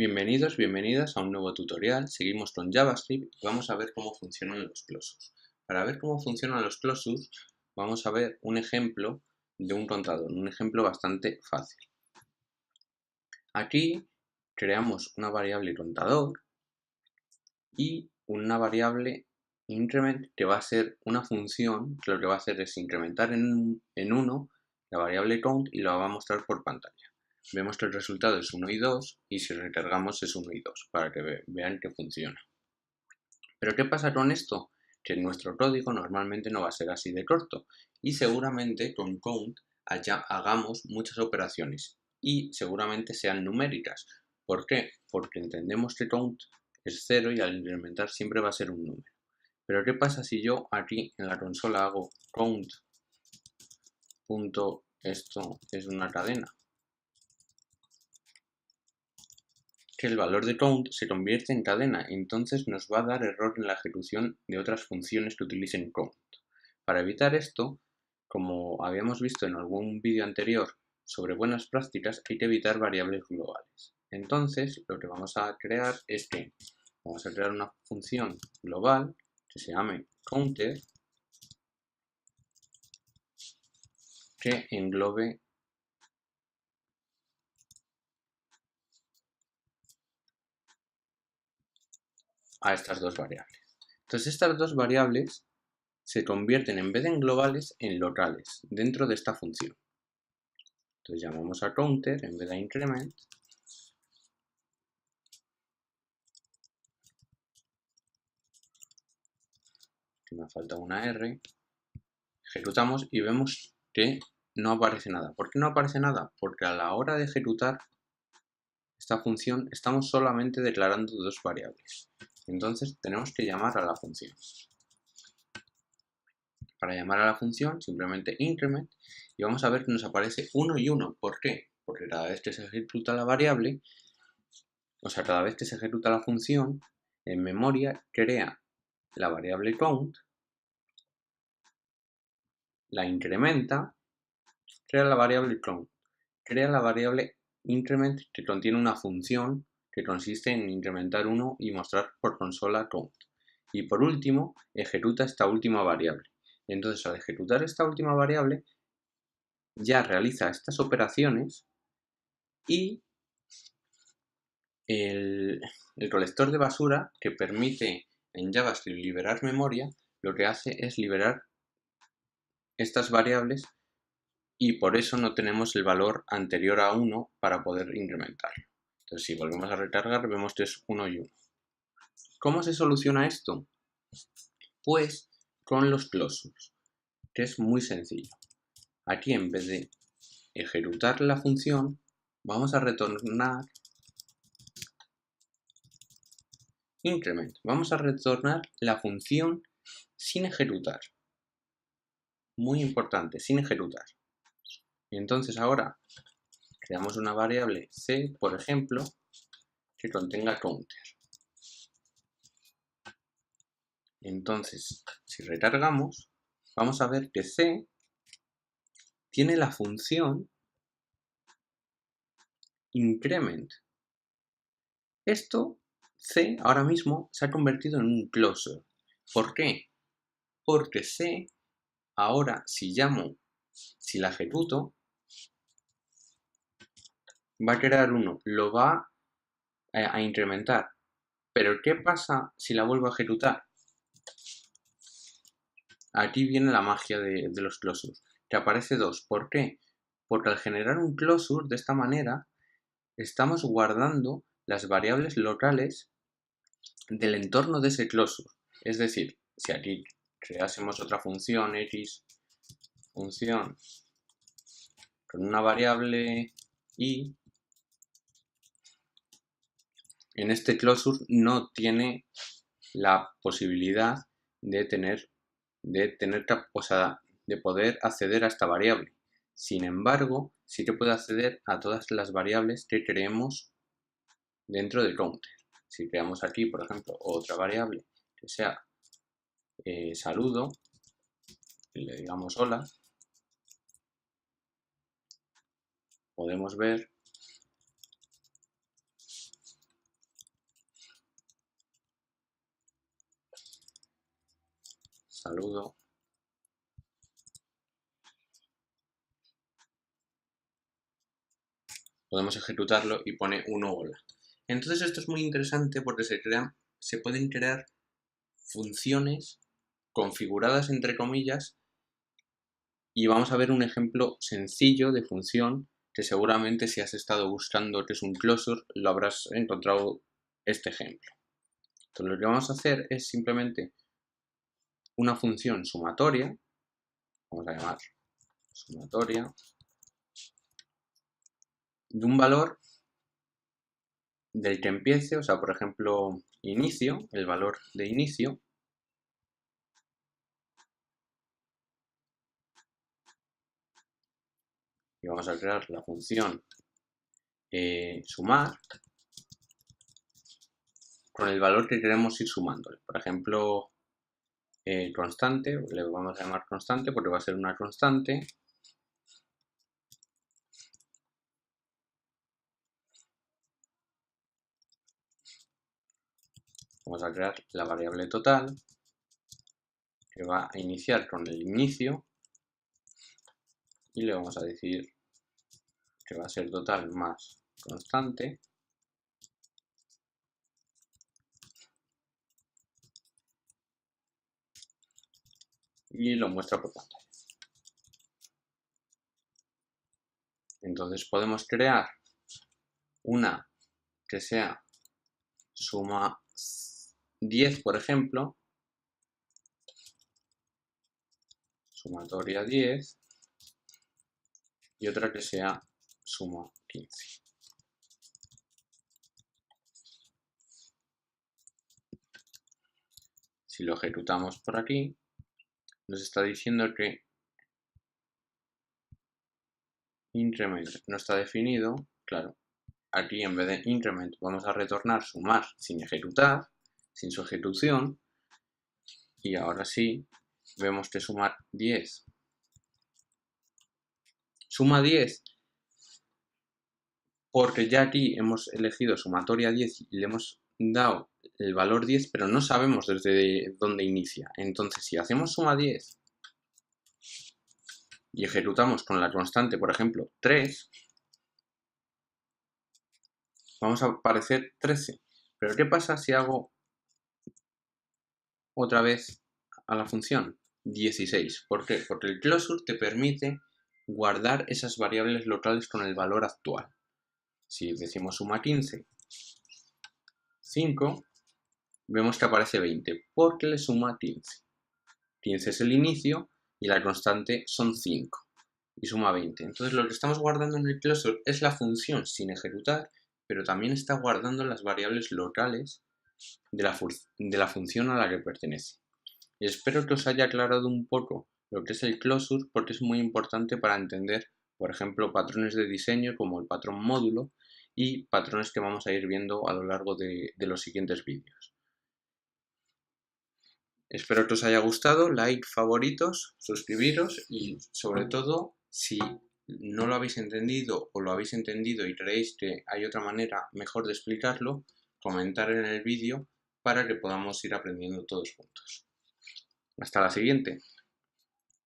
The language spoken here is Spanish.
Bienvenidos, bienvenidas a un nuevo tutorial. Seguimos con JavaScript y vamos a ver cómo funcionan los closures. Para ver cómo funcionan los closures, vamos a ver un ejemplo de un contador, un ejemplo bastante fácil. Aquí creamos una variable contador y una variable increment que va a ser una función que lo que va a hacer es incrementar en 1 la variable count y lo va a mostrar por pantalla. Vemos que el resultado es 1 y 2 y si recargamos es 1 y 2 para que vean que funciona. ¿Pero qué pasa con esto? Que nuestro código normalmente no va a ser así de corto y seguramente con count hagamos muchas operaciones y seguramente sean numéricas. ¿Por qué? Porque entendemos que count es 0 y al incrementar siempre va a ser un número. Pero ¿qué pasa si yo aquí en la consola hago count. Esto es una cadena? Que el valor de count se convierte en cadena, entonces nos va a dar error en la ejecución de otras funciones que utilicen count. Para evitar esto, como habíamos visto en algún vídeo anterior sobre buenas prácticas, hay que evitar variables globales. Entonces, lo que vamos a crear es que vamos a crear una función global que se llame counter que englobe a estas dos variables. Entonces, estas dos variables se convierten en vez de en globales en locales dentro de esta función. Entonces llamamos a counter en vez de a increment que me falta una R, ejecutamos y vemos que no aparece nada. ¿Por qué no aparece nada? Porque a la hora de ejecutar esta función estamos solamente declarando dos variables. Entonces tenemos que llamar a la función. Para llamar a la función simplemente increment y vamos a ver que nos aparece 1 y 1. ¿Por qué? Porque cada vez que se ejecuta la variable, cada vez que se ejecuta la función, en memoria crea la variable count, la incrementa, crea la variable count, crea la variable increment que contiene una función que consiste en incrementar 1 y mostrar por consola count. Y por último, ejecuta esta última variable. Entonces, al ejecutar esta última variable, ya realiza estas operaciones y el colector de basura que permite en JavaScript liberar memoria, lo que hace es liberar estas variables y por eso no tenemos el valor anterior a 1 para poder incrementarlo. Entonces si volvemos a recargar vemos que es 1 y 1. ¿Cómo se soluciona esto? Pues con los closures, que es muy sencillo. Aquí en vez de ejecutar la función vamos a retornar increment. Vamos a retornar la función sin ejecutar. Muy importante, sin ejecutar. Y entonces ahora creamos una variable c, por ejemplo, que contenga counter. Entonces, si recargamos, vamos a ver que c tiene la función increment. Esto, c, ahora mismo se ha convertido en un closure. ¿Por qué? Porque c, ahora si la ejecuto, va a crear 1, lo va a incrementar. Pero ¿qué pasa si la vuelvo a ejecutar? Aquí viene la magia de los closures, que aparece 2. ¿Por qué? Porque al generar un closure de esta manera, estamos guardando las variables locales del entorno de ese closure. Es decir, si aquí creásemos otra función x, función con una variable y, en este closure no tiene la posibilidad de poder acceder a esta variable. Sin embargo, sí que puede acceder a todas las variables que creemos dentro del counter. Si creamos aquí, por ejemplo, otra variable que sea saludo, y le digamos hola, podemos ver saludo. Podemos ejecutarlo y pone 1 hola. Entonces esto es muy interesante porque se pueden crear funciones configuradas entre comillas y vamos a ver un ejemplo sencillo de función que seguramente si has estado buscando que es un closure lo habrás encontrado este ejemplo. Entonces lo que vamos a hacer es simplemente una función sumatoria, vamos a llamar sumatoria, de un valor del que empiece, o sea, por ejemplo, inicio, el valor de inicio, y vamos a crear la función sumar con el valor que queremos ir sumándole. Por ejemplo, constante, le vamos a llamar constante porque va a ser una constante. Vamos a crear la variable total que va a iniciar con el inicio y le vamos a decir que va a ser total más constante y lo muestra por pantalla. Entonces podemos crear una que sea suma 10, por ejemplo, sumatoria 10, y otra que sea suma 15. Si lo ejecutamos por aquí, nos está diciendo que increment no está definido. Claro, aquí en vez de increment vamos a retornar sumar sin ejecutar, sin su ejecución, y ahora sí vemos que sumar 10 suma 10 porque ya aquí hemos elegido sumatoria 10 y le hemos dado el valor 10, pero no sabemos desde dónde inicia. Entonces, si hacemos suma 10 y ejecutamos con la constante, por ejemplo, 3, vamos a aparecer 13. Pero ¿qué pasa si hago otra vez a la función 16? ¿Por qué? Porque el closure te permite guardar esas variables locales con el valor actual. Si decimos suma 15, 5, vemos que aparece 20 porque le suma 15. 15 es el inicio y la constante son 5 y suma 20. Entonces lo que estamos guardando en el closure es la función sin ejecutar, pero también está guardando las variables locales de la función a la que pertenece. Y espero que os haya aclarado un poco lo que es el closure porque es muy importante para entender, por ejemplo, patrones de diseño como el patrón módulo y patrones que vamos a ir viendo a lo largo de los siguientes vídeos. Espero que os haya gustado, like, favoritos, suscribiros y sobre todo, si no lo habéis entendido o lo habéis entendido y creéis que hay otra manera mejor de explicarlo, comentar en el vídeo para que podamos ir aprendiendo todos juntos. Hasta la siguiente.